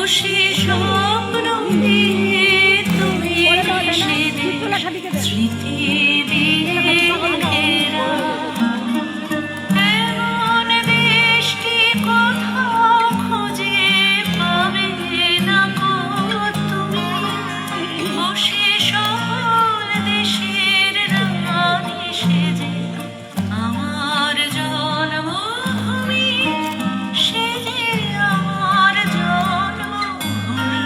বসে স্বপ্ন দিয়ে তুমি স্মৃতি দিয়ে ঘেরা এমন দেশটি কোথাও খুঁজে পাবে না গো তুমি বসে সকল দেশের রানী সেজে আমার জন্মভূমি সেজে আমার জন্মভূমি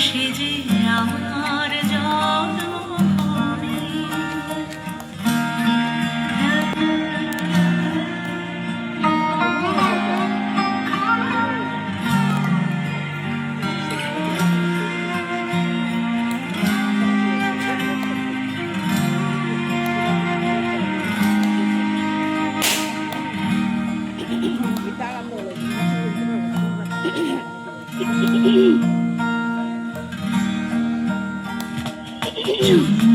সেজে আমার জন্মভূমি Kita